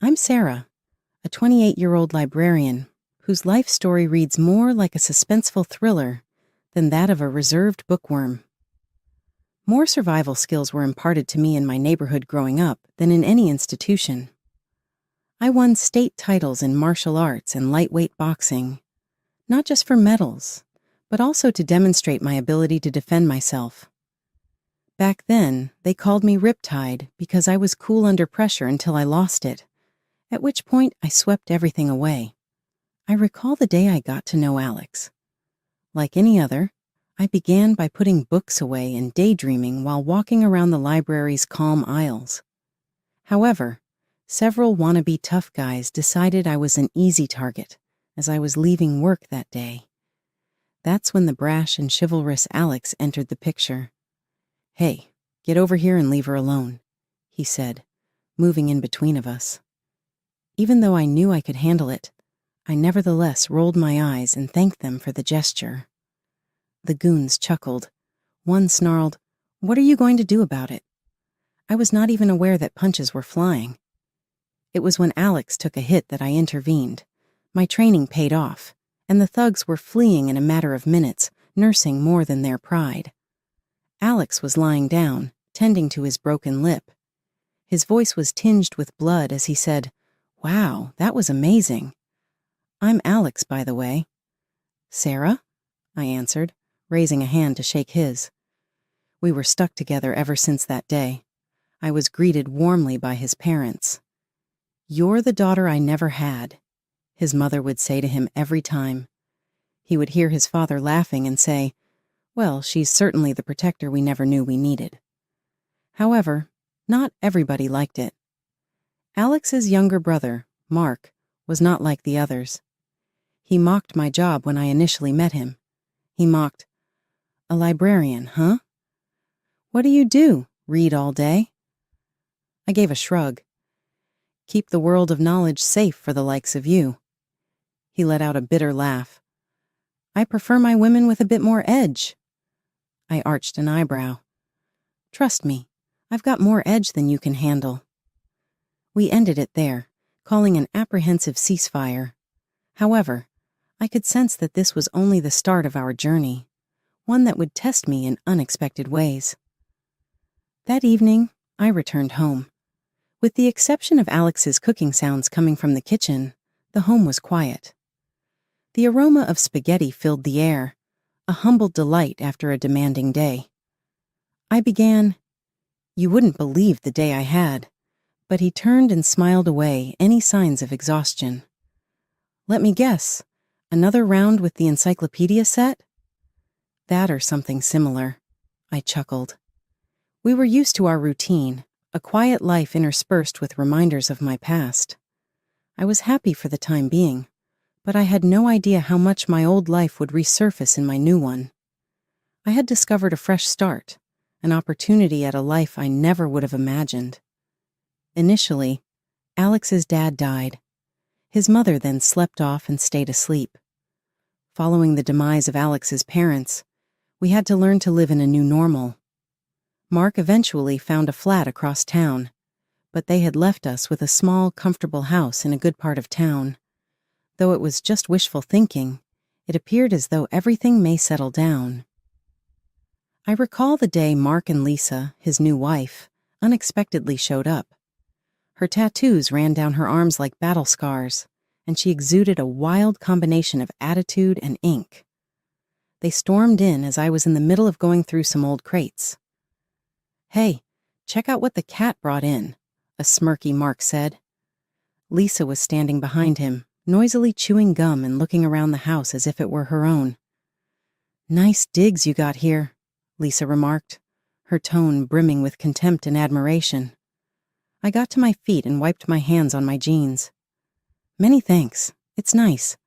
I'm Sarah, a 28-year-old librarian whose life story reads more like a suspenseful thriller than that of a reserved bookworm. More survival skills were imparted to me in my neighborhood growing up than in any institution. I won state titles in martial arts and lightweight boxing, not just for medals, but also to demonstrate my ability to defend myself. Back then, they called me Riptide because I was cool under pressure until I lost it, at which point I swept everything away. I recall the day I got to know Alex. Like any other, I began by putting books away and daydreaming while walking around the library's calm aisles. However, several wannabe tough guys decided I was an easy target as I was leaving work that day. That's when the brash and chivalrous Alex entered the picture. "Hey, get over here and leave her alone," he said, moving in between of us. Even though I knew I could handle it, I nevertheless rolled my eyes and thanked them for the gesture. The goons chuckled. One snarled, "What are you going to do about it?" I was not even aware that punches were flying. It was when Alex took a hit that I intervened. My training paid off, and the thugs were fleeing in a matter of minutes, nursing more than their pride. Alex was lying down, tending to his broken lip. His voice was tinged with blood as he said, "Wow, that was amazing." "I'm Alex, by the way." "Sarah?" I answered, raising a hand to shake his. We were stuck together ever since that day. I was greeted warmly by his parents. "You're the daughter I never had," his mother would say to him every time. He would hear his father laughing and say, "Well, she's certainly the protector we never knew we needed." However, not everybody liked it. Alex's younger brother, Mark, was not like the others. He mocked my job when I initially met him. He mocked, "A librarian, huh? What do you do? Read all day?" I gave a shrug. "Keep the world of knowledge safe for the likes of you." He let out a bitter laugh. "I prefer my women with a bit more edge." I arched an eyebrow. "Trust me, I've got more edge than you can handle." We ended it there, calling an apprehensive ceasefire. However, I could sense that this was only the start of our journey, one that would test me in unexpected ways. That evening, I returned home. With the exception of Alex's cooking sounds coming from the kitchen, the home was quiet. The aroma of spaghetti filled the air, a humble delight after a demanding day. I began, "You wouldn't believe the day I had," but he turned and smiled away any signs of exhaustion. "Let me guess, another round with the encyclopedia set?" "That or something similar," I chuckled. We were used to our routine, a quiet life interspersed with reminders of my past. I was happy for the time being, but I had no idea how much my old life would resurface in my new one. I had discovered a fresh start, an opportunity at a life I never would have imagined. Initially, Alex's dad died. His mother then slept off and stayed asleep. Following the demise of Alex's parents, we had to learn to live in a new normal. Mark eventually found a flat across town, but they had left us with a small, comfortable house in a good part of town. Though it was just wishful thinking, it appeared as though everything may settle down. I recall the day Mark and Lisa, his new wife, unexpectedly showed up. Her tattoos ran down her arms like battle scars, and she exuded a wild combination of attitude and ink. They stormed in as I was in the middle of going through some old crates. "Hey, check out what the cat brought in," a smirky Mark said. Lisa was standing behind him, noisily chewing gum and looking around the house as if it were her own. "Nice digs you got here," Lisa remarked, her tone brimming with contempt and admiration. I got to my feet and wiped my hands on my jeans. "Many thanks. It's nice.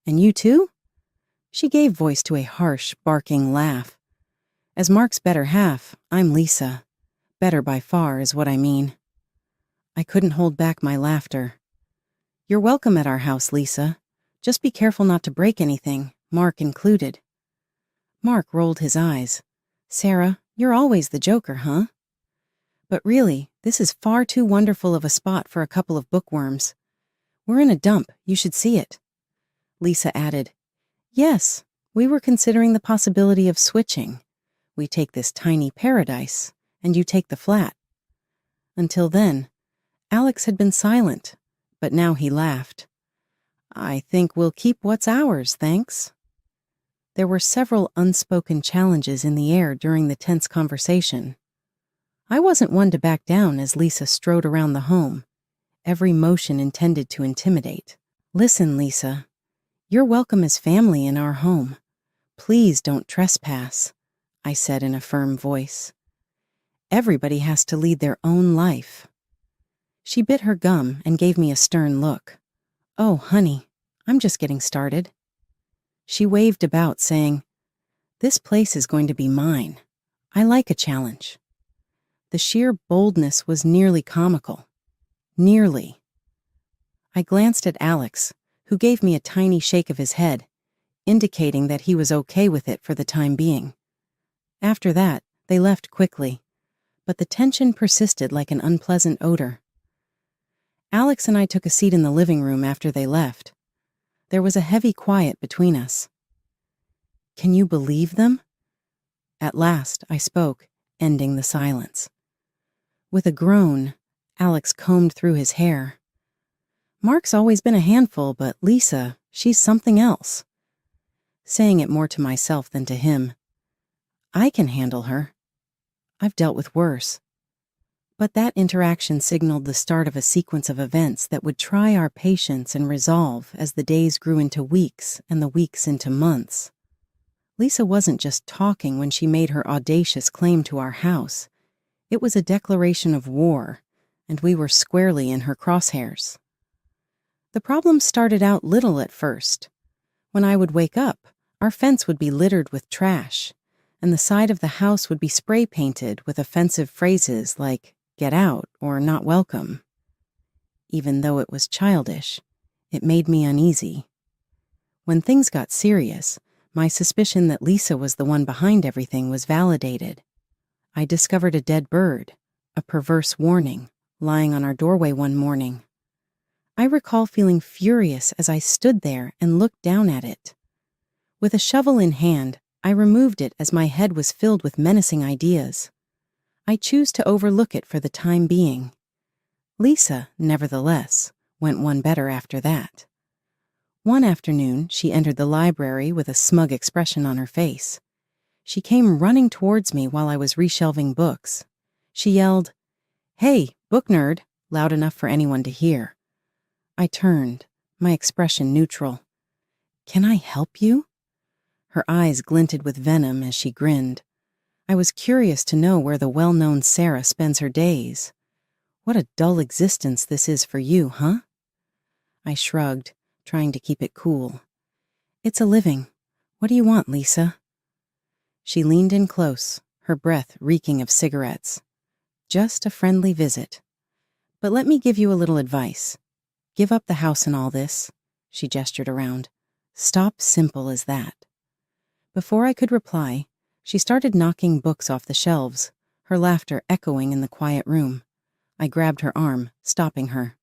And you too?" She gave voice to a harsh, barking laugh. "As Mark's better half, I'm Lisa. Better by far is what I mean." I couldn't hold back my laughter. "You're welcome at our house, Lisa. Just be careful not to break anything, Mark included." Mark rolled his eyes. "Sarah, you're always the joker, huh?" But really, this is far too wonderful of a spot for a couple of bookworms. We're in a dump, you should see it. Lisa added, Yes, we were considering the possibility of switching. We take this tiny paradise, and you take the flat. Until then, Alex had been silent, but now he laughed. I think we'll keep what's ours, thanks. There were several unspoken challenges in the air during the tense conversation. I wasn't one to back down as Lisa strode around the home, every motion intended to intimidate. Listen, Lisa, you're welcome as family in our home. Please don't trespass, I said in a firm voice. Everybody has to lead their own life. She bit her gum and gave me a stern look. Oh, honey, I'm just getting started. She waved about, saying, This place is going to be mine. I like a challenge. The sheer boldness was nearly comical. Nearly. I glanced at Alex, who gave me a tiny shake of his head, indicating that he was okay with it for the time being. After that, they left quickly, but the tension persisted like an unpleasant odor. Alex and I took a seat in the living room after they left. There was a heavy quiet between us. Can you believe them? At last, I spoke, ending the silence. With a groan, Alex combed through his hair. Mark's always been a handful, but Lisa, she's something else. Saying it more to myself than to him. I can handle her. I've dealt with worse. But that interaction signaled the start of a sequence of events that would try our patience and resolve as the days grew into weeks and the weeks into months. Lisa wasn't just talking when she made her audacious claim to our house. It was a declaration of war, and we were squarely in her crosshairs. The problem started out little at first. When I would wake up, our fence would be littered with trash, and the side of the house would be spray painted with offensive phrases like, get out or not welcome. Even though it was childish, it made me uneasy. When things got serious, my suspicion that Lisa was the one behind everything was validated. I discovered a dead bird, a perverse warning, lying on our doorway one morning. I recall feeling furious as I stood there and looked down at it. With a shovel in hand, I removed it as my head was filled with menacing ideas. I choose to overlook it for the time being. Lisa, nevertheless, went one better after that. One afternoon, she entered the library with a smug expression on her face. She came running towards me while I was reshelving books. She yelled, Hey, book nerd, loud enough for anyone to hear. I turned, my expression neutral. Can I help you? Her eyes glinted with venom as she grinned. I was curious to know where the well-known Sarah spends her days. What a dull existence this is for you, huh? I shrugged, trying to keep it cool. It's a living. What do you want, Lisa? She leaned in close, her breath reeking of cigarettes. Just a friendly visit. But let me give you a little advice. Give up the house and all this. She gestured around. Stop simple as that. Before I could reply, she started knocking books off the shelves, her laughter echoing in the quiet room. I grabbed her arm, stopping her.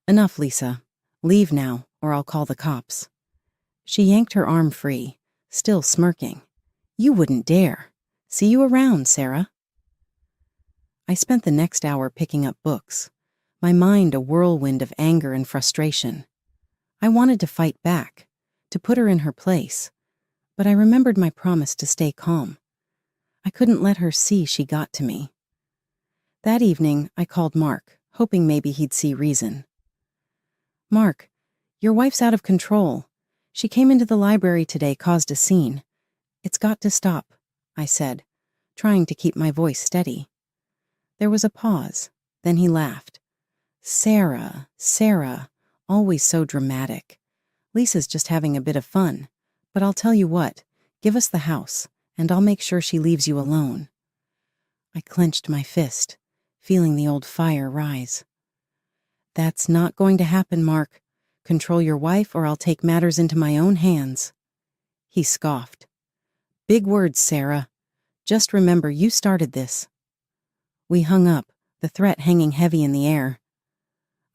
Enough, Lisa. Leave now, or I'll call the cops. She yanked her arm free, still smirking. You wouldn't dare. See you around, Sarah. I spent the next hour picking up books, my mind a whirlwind of anger and frustration. I wanted to fight back, to put her in her place, but I remembered my promise to stay calm. I couldn't let her see she got to me. That evening, I called Mark, hoping maybe he'd see reason. Mark, your wife's out of control. She came into the library today, caused a scene. It's got to stop, I said, trying to keep my voice steady. There was a pause, then he laughed. Sarah, always so dramatic. Lisa's just having a bit of fun. But I'll tell you what, give us the house, and I'll make sure she leaves you alone. I clenched my fist, feeling the old fire rise. That's not going to happen, Mark. Control your wife or I'll take matters into my own hands. He scoffed. Big words, Sarah. Just remember you started this. We hung up, the threat hanging heavy in the air.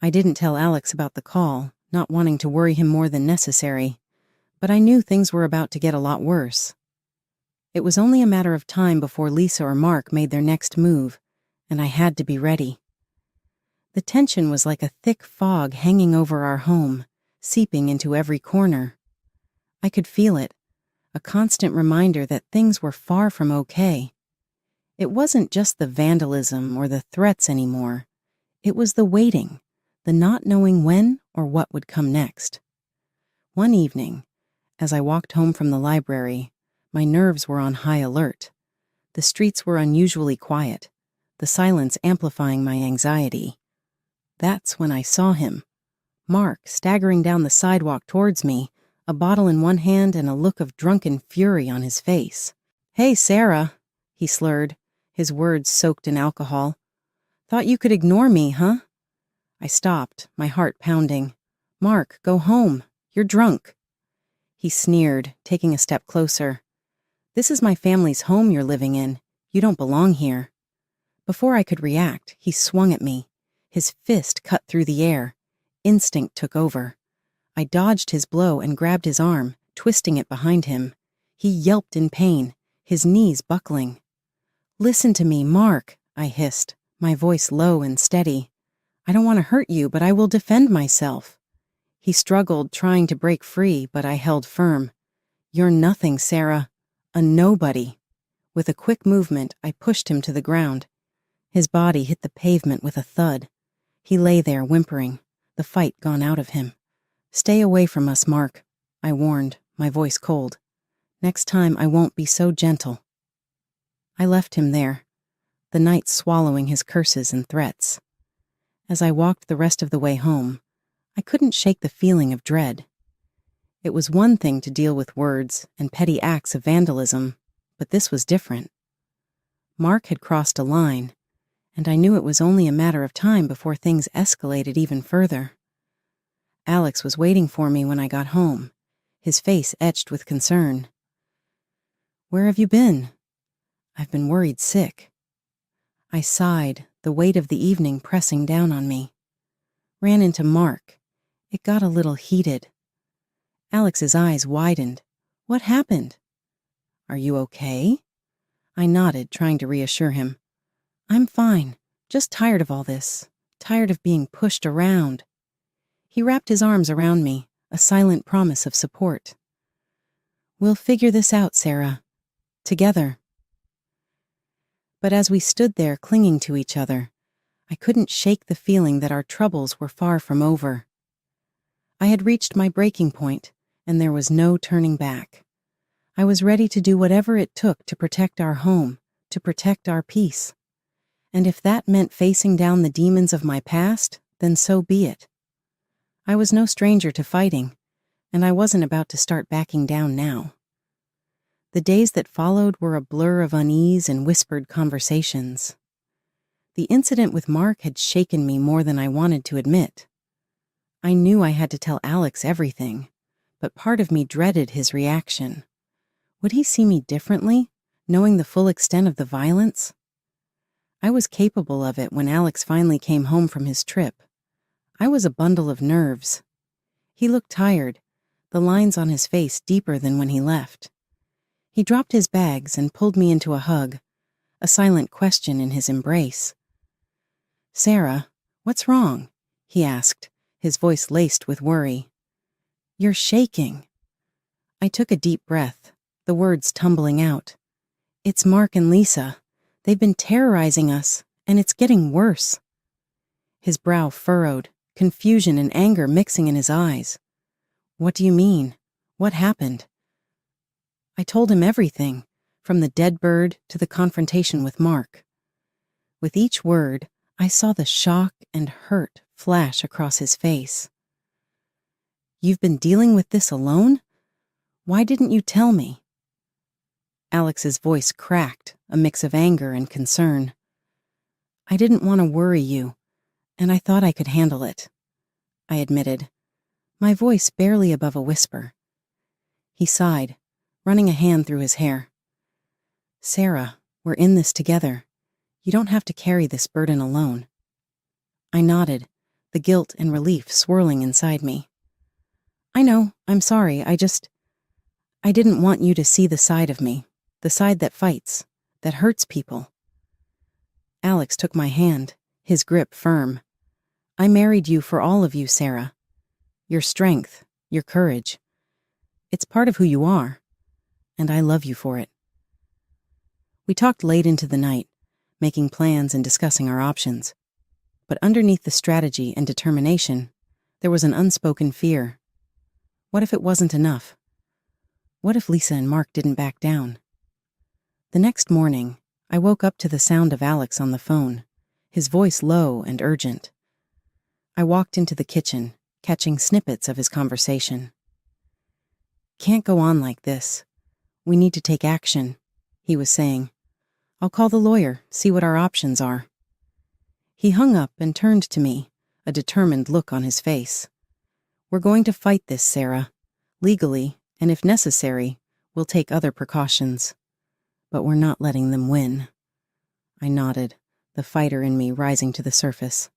I didn't tell Alex about the call, not wanting to worry him more than necessary, but I knew things were about to get a lot worse. It was only a matter of time before Lisa or Mark made their next move, and I had to be ready. The tension was like a thick fog hanging over our home, seeping into every corner. I could feel it, a constant reminder that things were far from okay. It wasn't just the vandalism or the threats anymore. It was the waiting, the not knowing when or what would come next. One evening, as I walked home from the library, my nerves were on high alert. The streets were unusually quiet, the silence amplifying my anxiety. That's when I saw him, Mark, staggering down the sidewalk towards me, a bottle in one hand and a look of drunken fury on his face. "Hey, Sarah," he slurred, his words soaked in alcohol. "Thought you could ignore me, huh?" I stopped, my heart pounding. "Mark, go home. You're drunk." He sneered, taking a step closer. "This is my family's home you're living in. You don't belong here." Before I could react, he swung at me. His fist cut through the air. Instinct took over. I dodged his blow and grabbed his arm, twisting it behind him. He yelped in pain, his knees buckling. "Listen to me, Mark," I hissed, my voice low and steady. "I don't want to hurt you, but I will defend myself." He struggled, trying to break free, but I held firm. "You're nothing, Sarah. A nobody." With a quick movement, I pushed him to the ground. His body hit the pavement with a thud. He lay there, whimpering, the fight gone out of him. "Stay away from us, Mark," I warned, my voice cold. "Next time I won't be so gentle." I left him there, the night swallowing his curses and threats. As I walked the rest of the way home, I couldn't shake the feeling of dread. It was one thing to deal with words and petty acts of vandalism, but this was different. Mark had crossed a line, and I knew it was only a matter of time before things escalated even further. Alex was waiting for me when I got home, his face etched with concern. "Where have you been?" "I've been worried sick." I sighed, the weight of the evening pressing down on me. "Ran into Mark. It got a little heated." Alex's eyes widened. "What happened?" "Are you okay?" I nodded, trying to reassure him. "I'm fine, just tired of all this, tired of being pushed around." He wrapped his arms around me, a silent promise of support. "We'll figure this out, Sarah. Together." But as we stood there clinging to each other, I couldn't shake the feeling that our troubles were far from over. I had reached my breaking point, and there was no turning back. I was ready to do whatever it took to protect our home, to protect our peace. And if that meant facing down the demons of my past, then so be it. I was no stranger to fighting, and I wasn't about to start backing down now. The days that followed were a blur of unease and whispered conversations. The incident with Mark had shaken me more than I wanted to admit. I knew I had to tell Alex everything, but part of me dreaded his reaction. Would he see me differently, knowing the full extent of the violence? I was capable of it when Alex finally came home from his trip. I was a bundle of nerves. He looked tired, the lines on his face deeper than when he left. He dropped his bags and pulled me into a hug, a silent question in his embrace. "Sarah, what's wrong?" he asked, his voice laced with worry. "You're shaking." I took a deep breath, the words tumbling out. "It's Mark and Lisa. They've been terrorizing us, and it's getting worse." His brow furrowed, confusion and anger mixing in his eyes. "What do you mean? What happened?" I told him everything, from the dead bird to the confrontation with Mark. With each word, I saw the shock and hurt flash across his face. "You've been dealing with this alone? Why didn't you tell me?" Alex's voice cracked, a mix of anger and concern. "I didn't want to worry you, and I thought I could handle it," I admitted, my voice barely above a whisper. He sighed, running a hand through his hair. "Sarah, we're in this together. You don't have to carry this burden alone. I nodded, the guilt and relief swirling inside me. I know, I'm sorry, I didn't want you to see the side of me, the side that fights, that hurts people. Alex took my hand, his grip firm. I married you for all of you, Sarah. Your strength, your courage. It's part of who you are, and I love you for it. We talked late into the night, making plans and discussing our options. But underneath the strategy and determination, there was an unspoken fear. What if it wasn't enough? What if Lisa and Mark didn't back down? The next morning, I woke up to the sound of Alex on the phone, his voice low and urgent. I walked into the kitchen, catching snippets of his conversation. Can't go on like this. We need to take action, he was saying. I'll call the lawyer, see what our options are. He hung up and turned to me, a determined look on his face. We're going to fight this, Sarah. Legally, and if necessary, we'll take other precautions. But we're not letting them win. I nodded, the fighter in me rising to the surface.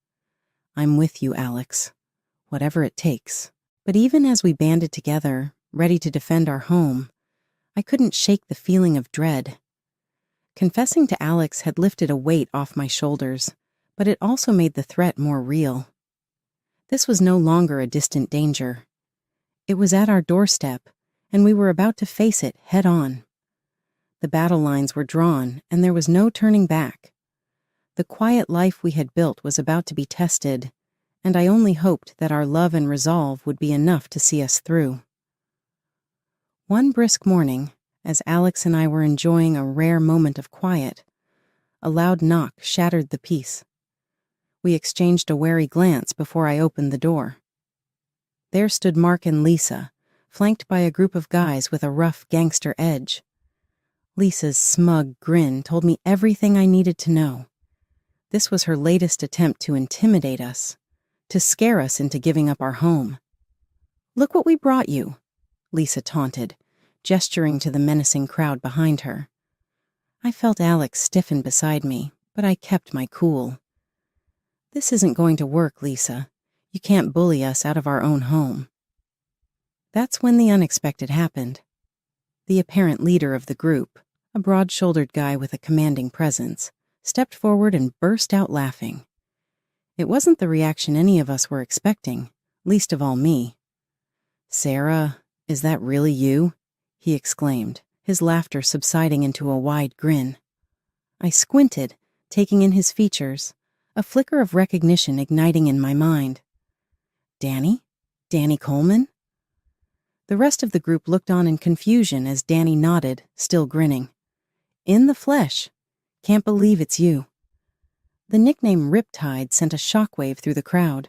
I'm with you, Alex. Whatever it takes. But even as we banded together, ready to defend our home, I couldn't shake the feeling of dread. Confessing to Alex had lifted a weight off my shoulders, but it also made the threat more real. This was no longer a distant danger. It was at our doorstep, and we were about to face it head on. The battle lines were drawn, and there was no turning back. The quiet life we had built was about to be tested, and I only hoped that our love and resolve would be enough to see us through. One brisk morning, as Alex and I were enjoying a rare moment of quiet, a loud knock shattered the peace. We exchanged a wary glance before I opened the door. There stood Mark and Lisa, flanked by a group of guys with a rough gangster edge. Lisa's smug grin told me everything I needed to know. This was her latest attempt to intimidate us, to scare us into giving up our home. Look what we brought you, Lisa taunted, gesturing to the menacing crowd behind her. I felt Alex stiffen beside me, but I kept my cool. This isn't going to work, Lisa. You can't bully us out of our own home. That's when the unexpected happened. The apparent leader of the group, a broad-shouldered guy with a commanding presence, stepped forward and burst out laughing. It wasn't the reaction any of us were expecting, least of all me. Sarah, is that really you? He exclaimed, his laughter subsiding into a wide grin. I squinted, taking in his features, a flicker of recognition igniting in my mind. Danny? Danny Coleman? The rest of the group looked on in confusion as Danny nodded, still grinning. In the flesh. Can't believe it's you. The nickname Riptide sent a shockwave through the crowd.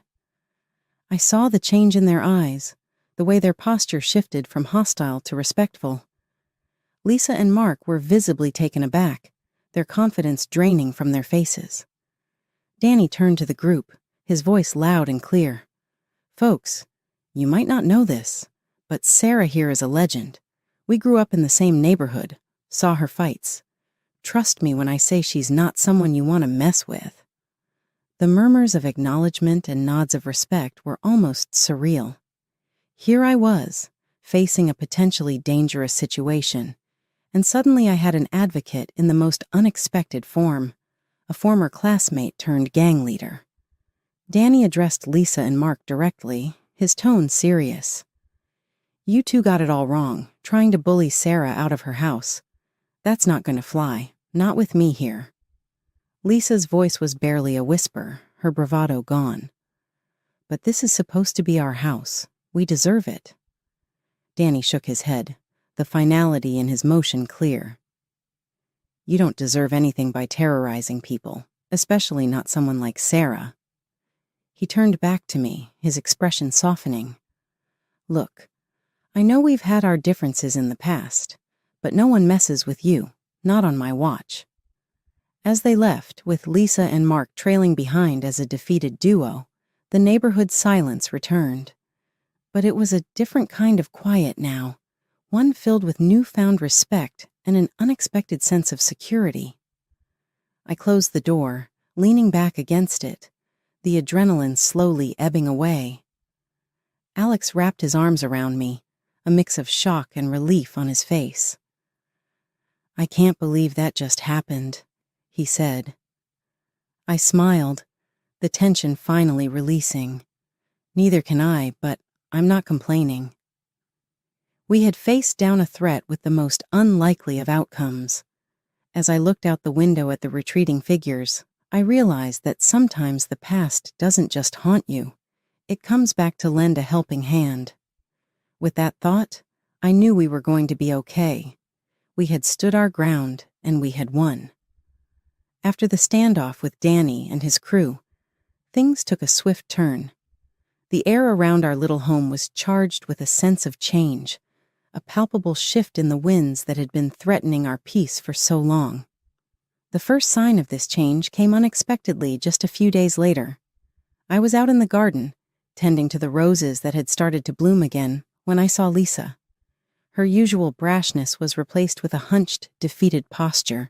I saw the change in their eyes, the way their posture shifted from hostile to respectful. Lisa and Mark were visibly taken aback, their confidence draining from their faces. Danny turned to the group, his voice loud and clear. Folks, you might not know this, but Sarah here is a legend. We grew up in the same neighborhood, saw her fights. Trust me when I say she's not someone you want to mess with. The murmurs of acknowledgement and nods of respect were almost surreal. Here I was, facing a potentially dangerous situation, and suddenly I had an advocate in the most unexpected form, a former classmate turned gang leader. Danny addressed Lisa and Mark directly, his tone serious. You two got it all wrong, trying to bully Sarah out of her house. That's not going to fly, not with me here. Lisa's voice was barely a whisper, her bravado gone. But this is supposed to be our house. We deserve it. Danny shook his head, the finality in his motion clear. You don't deserve anything by terrorizing people, especially not someone like Sarah. He turned back to me, his expression softening. Look, I know we've had our differences in the past, but no one messes with you, not on my watch. As they left, with Lisa and Mark trailing behind as a defeated duo, the neighborhood silence returned. But it was a different kind of quiet now, one filled with newfound respect and an unexpected sense of security. I closed the door, leaning back against it, the adrenaline slowly ebbing away. Alex wrapped his arms around me, a mix of shock and relief on his face. "I can't believe that just happened," he said. I smiled, the tension finally releasing. Neither can I, but I'm not complaining. We had faced down a threat with the most unlikely of outcomes. As I looked out the window at the retreating figures, I realized that sometimes the past doesn't just haunt you. It comes back to lend a helping hand. With that thought, I knew we were going to be okay. We had stood our ground, and we had won. After the standoff with Danny and his crew, things took a swift turn. The air around our little home was charged with a sense of change, a palpable shift in the winds that had been threatening our peace for so long. The first sign of this change came unexpectedly just a few days later. I was out in the garden, tending to the roses that had started to bloom again, when I saw Lisa. Her usual brashness was replaced with a hunched, defeated posture.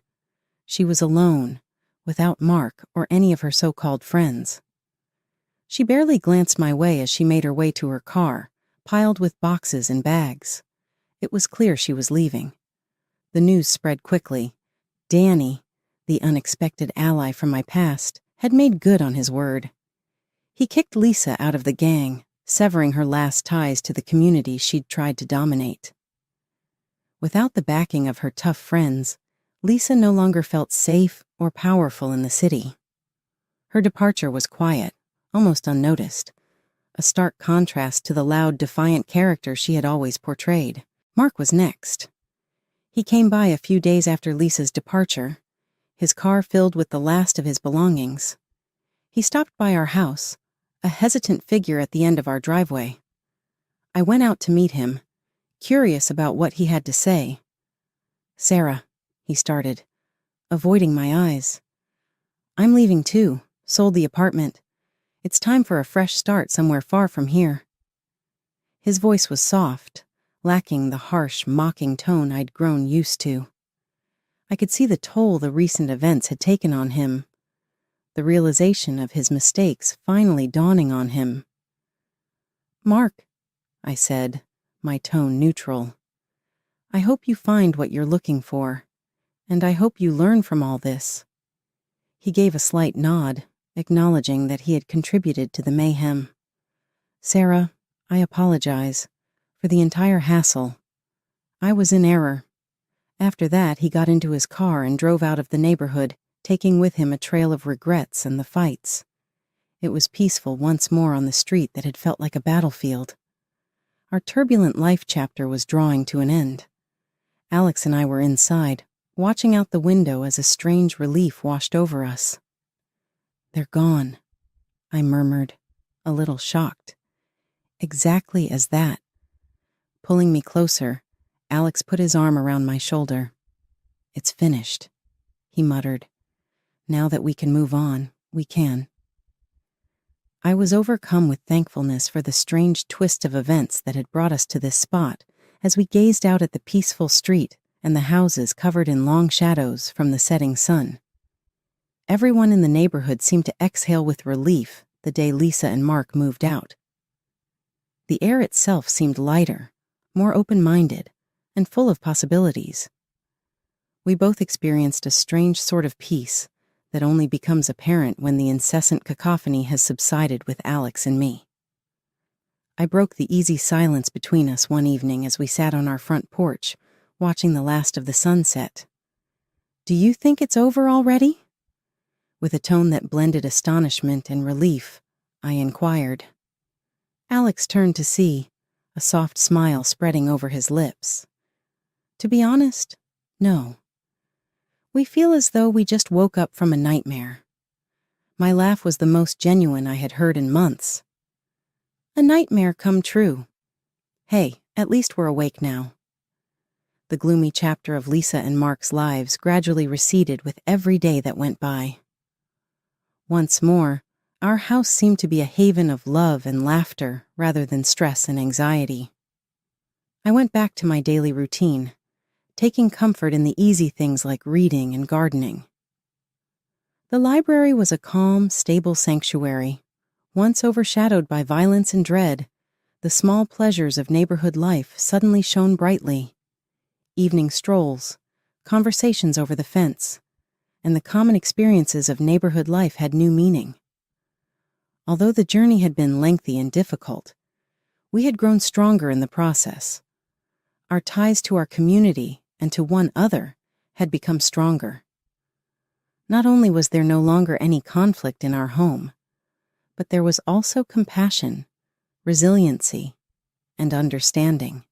She was alone, without Mark or any of her so-called friends. She barely glanced my way as she made her way to her car, piled with boxes and bags. It was clear she was leaving. The news spread quickly. Danny, the unexpected ally from my past, had made good on his word. He kicked Lisa out of the gang, severing her last ties to the community she'd tried to dominate. Without the backing of her tough friends, Lisa no longer felt safe or powerful in the city. Her departure was quiet, almost unnoticed, a stark contrast to the loud, defiant character she had always portrayed. Mark was next. He came by a few days after Lisa's departure, his car filled with the last of his belongings. He stopped by our house, a hesitant figure at the end of our driveway. I went out to meet him, curious about what he had to say. "Sarah," he started, avoiding my eyes. "I'm leaving too, sold the apartment. It's time for a fresh start somewhere far from here." His voice was soft, lacking the harsh, mocking tone I'd grown used to. I could see the toll the recent events had taken on him, the realization of his mistakes finally dawning on him. "Mark," I said, my tone neutral, "I hope you find what you're looking for, and I hope you learn from all this." He gave a slight nod, acknowledging that he had contributed to the mayhem. "Sarah, I apologize for the entire hassle. I was in error." After that, he got into his car and drove out of the neighborhood, taking with him a trail of regrets and the fights. It was peaceful once more on the street that had felt like a battlefield. Our turbulent life chapter was drawing to an end. Alex and I were inside, watching out the window as a strange relief washed over us. "They're gone," I murmured, a little shocked. Exactly as that. Pulling me closer, Alex put his arm around my shoulder. "It's finished," he muttered. "Now that we can move on, we can." I was overcome with thankfulness for the strange twist of events that had brought us to this spot as we gazed out at the peaceful street and the houses covered in long shadows from the setting sun. Everyone in the neighborhood seemed to exhale with relief the day Lisa and Mark moved out. The air itself seemed lighter, more open-minded, and full of possibilities. We both experienced a strange sort of peace that only becomes apparent when the incessant cacophony has subsided with Alex and me. I broke the easy silence between us one evening as we sat on our front porch, watching the last of the sunset. "Do you think it's over already?" With a tone that blended astonishment and relief, I inquired. Alex turned to see, a soft smile spreading over his lips. "To be honest, no. We feel as though we just woke up from a nightmare." My laugh was the most genuine I had heard in months. "A nightmare come true. Hey, at least we're awake now." The gloomy chapter of Lisa and Mark's lives gradually receded with every day that went by. Once more, our house seemed to be a haven of love and laughter rather than stress and anxiety. I went back to my daily routine, taking comfort in the easy things like reading and gardening. The library was a calm, stable sanctuary. Once overshadowed by violence and dread, the small pleasures of neighborhood life suddenly shone brightly. Evening strolls, conversations over the fence, and the common experiences of neighborhood life had new meaning. Although the journey had been lengthy and difficult, we had grown stronger in the process. Our ties to our community and to one other had become stronger. Not only was there no longer any conflict in our home, but there was also compassion, resiliency, and understanding.